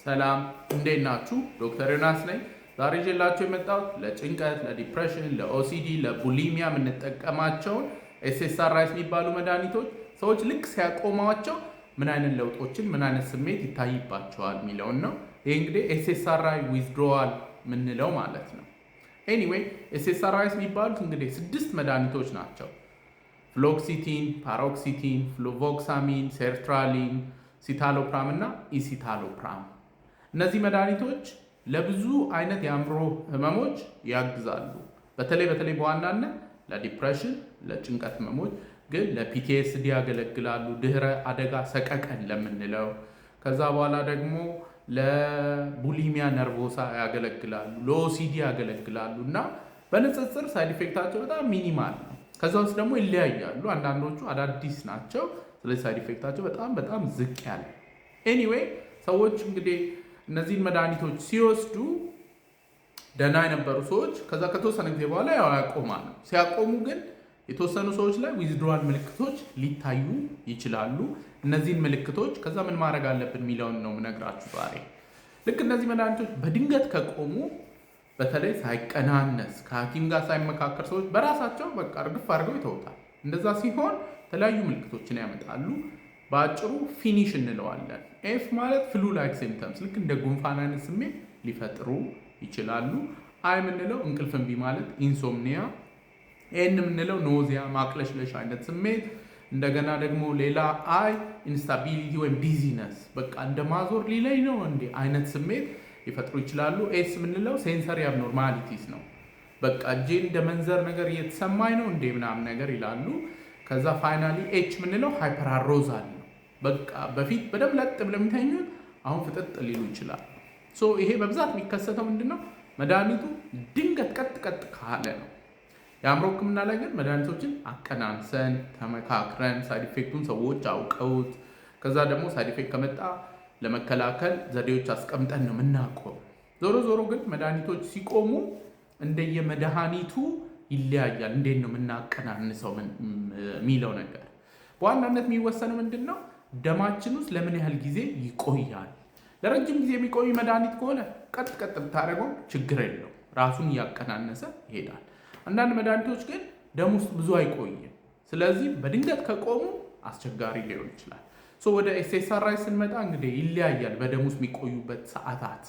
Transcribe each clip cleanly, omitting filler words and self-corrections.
ሰላም እንዴት ናችሁ? ዶክተር ዮናስ ነኝ። ዛሬ ይዤላችሁ የመጣሁት ለጭንቀት፣ ለዲፕሬሽን፣ ለኦሲዲ፣ ለቡሊሚያ የምንጠቀማቸውን ኤስኤስአርአይስ የሚባሉ መድኃኒቶች ሰዎች ልክ ሲያቆሟቸው ምን አይነት ለውጦችን ምን አይነት ስሜት ይታይባቸዋል የሚለውን ነው። ይህ እንግዲህ ኤስኤስአርአይ ዊዝድሮዋል የምንለው ማለት ነው። ኤኒዌይ ኤስኤስአርአይስ የሚባሉት እንግዲህ 6 መድኃኒቶች ናቸው። ፍሎክሲቲን፣ ፓሮክሲቲን፣ ፍሉቮክሳሚን፣ ሴርትራሊን፣ ሲታሎፕራም እና ኢሲታሎፕራም። እነዚህ መድኃኒቶች ለብዙ አይነት የአእምሮ ህመሞች ያግዛሉ። በተለይ በዋናነት ለዲፕሬሽን፣ ለጭንቀት ህመሞች ግን ለፒቲኤስዲ ያገለግላሉ። ድህረ አደጋ ሰቀቀን ለምንለው ከዛ በኋላ ደግሞ ለቡሊሚያ ነርቮሳ ያገለግላሉ፣ ለኦሲዲ ያገለግላሉ እና በንጽጽር ሳይድ ኢፌክታቸው በጣም ሚኒማል ነው። ከዛ ውስጥ ደግሞ ይለያያሉ። አንዳንዶቹ አዳዲስ ናቸው። ስለዚህ ሳይድ ኢፌክታቸው በጣም ዝቅ ያለ። ኤኒዌይ ሰዎች እንግዲህ እነዚህን መድኃኒቶች ሲወስዱ ደህና የነበሩ ሰዎች ከዛ ከተወሰነ ጊዜ በኋላ ያቆማሉ። ሲያቆሙ ግን የተወሰኑ ሰዎች ላይ ዊዝድሮዋል ምልክቶች ሊታዩ ይችላሉ። እነዚህን ምልክቶች ከዛ ምን ማድረግ አለብን የሚለውን ነው የምነግራችሁ ዛሬ። ልክ እነዚህ መድኃኒቶች በድንገት ከቆሙ በተለይ ሳይቀናነስ ከሐኪም ጋር ሳይመካከር ሰዎች በራሳቸው በቃ እርግፍ አድርገው ይተውታል። እንደዛ ሲሆን የተለያዩ ምልክቶችን ያመጣሉ። በአጭሩ ፊኒሽ እንለዋለን። ኤፍ ማለት ፍሉ ላይክ ሲምፕተምስ፣ ልክ እንደ ጉንፋን አይነት ስሜት ሊፈጥሩ ይችላሉ። አይ የምንለው እንቅልፍ እምቢ ማለት ኢንሶምኒያ፣ ኤን የምንለው ኖዚያ ማቅለሽለሽ አይነት ስሜት፣ እንደገና ደግሞ ሌላ አይ ኢንስታቢሊቲ ወይም ዲዚነስ፣ በቃ እንደ ማዞር ሊለኝ ነው እንዴ አይነት ስሜት ሊፈጥሩ ይችላሉ። ኤስ የምንለው ሴንሰሪ አብኖርማሊቲስ ነው። በቃ እጄ እንደ መንዘር ነገር እየተሰማኝ ነው እንዴ ምናምን ነገር ይላሉ። ከዛ ፋይናሊ ኤች የምንለው ሃይፐር አሮዛል ነው። በቃ በፊት በደንብ ለጥ ብለው የሚተኙት አሁን ፍጥጥ ሊሉ ይችላል። ይሄ በብዛት የሚከሰተው ምንድነው? መድኃኒቱ ድንገት ቀጥ ካለ ነው። የአእምሮ ሕክምና ላይ ግን መድኃኒቶችን አቀናንሰን ተመካክረን ሳይድ ኢፌክቱን ሰዎች አውቀውት ከዛ ደግሞ ሳይድ ኢፌክት ከመጣ ለመከላከል ዘዴዎች አስቀምጠን ነው የምናውቀው። ዞሮ ግን መድኃኒቶች ሲቆሙ እንደየመድኃኒቱ ይለያያል። እንዴት ነው የምናቀናንሰው የሚለው ነገር በዋናነት የሚወሰነው ምንድን ነው? ደማችን ውስጥ ለምን ያህል ጊዜ ይቆያል። ለረጅም ጊዜ የሚቆይ መድኃኒት ከሆነ ቀጥ ብታደርገው ችግር የለው፣ ራሱን እያቀናነሰ ይሄዳል። አንዳንድ መድኃኒቶች ግን ደም ውስጥ ብዙ አይቆይም። ስለዚህ በድንገት ከቆሙ አስቸጋሪ ሊሆን ይችላል። ወደ ኤስኤስአርአይ ስንመጣ እንግዲህ ይለያያል በደም ውስጥ የሚቆዩበት ሰዓታት።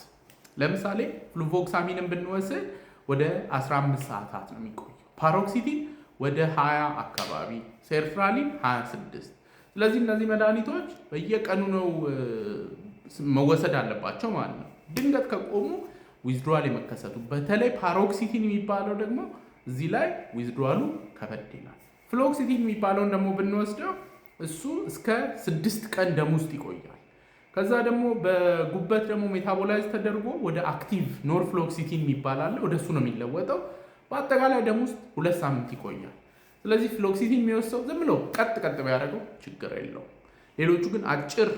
ለምሳሌ ፍሉቮክሳሚንን ብንወስድ ወደ 15 ሰዓታት ነው የሚቆየው። ፓሮክሲቲን ወደ 20 አካባቢ፣ ሴርትራሊን 26። ስለዚህ እነዚህ መድኃኒቶች በየቀኑ ነው መወሰድ አለባቸው ማለት ነው። ድንገት ከቆሙ ዊዝድሮዋል የመከሰቱ በተለይ ፓሮክሲቲን የሚባለው ደግሞ እዚህ ላይ ዊዝድሮዋሉ ከበድ ይላል። ፍሎክሲቲን የሚባለውን ደግሞ ብንወስደው እሱ እስከ 6 ቀን ደም ውስጥ ይቆያል። ከዛ ደግሞ በጉበት ደግሞ ሜታቦላይዝ ተደርጎ ወደ አክቲቭ ኖርፍሎክሲቲን የሚባል አለ፣ ወደ እሱ ነው የሚለወጠው። በአጠቃላይ ደም ውስጥ 2 ሳምንት ይቆያል። ስለዚህ ፍሎክሲቲን የሚወስደው ዝም ብሎ ቀጥ ቢያደርገው ችግር የለውም። ሌሎቹ ግን አጭር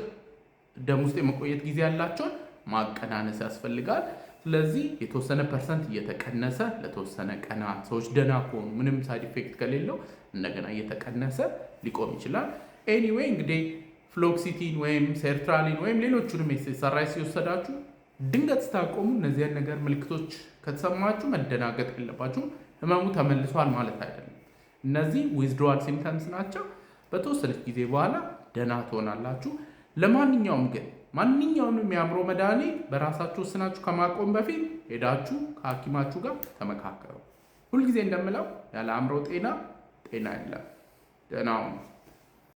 ደም ውስጥ የመቆየት ጊዜ ያላቸውን ማቀናነስ ያስፈልጋል። ስለዚህ የተወሰነ ፐርሰንት እየተቀነሰ ለተወሰነ ቀናት ሰዎች ደህና ከሆኑ ምንም ሳይድ ኢፌክት ከሌለው እንደገና እየተቀነሰ ሊቆም ይችላል። ኤኒዌይ እንግዲህ ፍሎክሲቲን ወይም ሴርትራሊን ወይም ሌሎቹንም ኤስኤስአርአይስ ሲወሰዳችሁ ድንገት ስታቆሙ እነዚያን ነገር ምልክቶች ከተሰማችሁ መደናገጥ የለባችሁም። ህመሙ ተመልሷል ማለት አይደለም። እነዚህ ዊዝድሮዋል ሲምፕተምስ ናቸው። በተወሰነች ጊዜ በኋላ ደህና ትሆናላችሁ። ለማንኛውም ግን ማንኛውንም የአእምሮ መድኃኒት በራሳችሁ ወስናችሁ ከማቆም በፊት ሄዳችሁ ከሐኪማችሁ ጋር ተመካከሩ። ሁልጊዜ እንደምለው ያለ አእምሮ ጤና የለም። ደህና ሁኑ።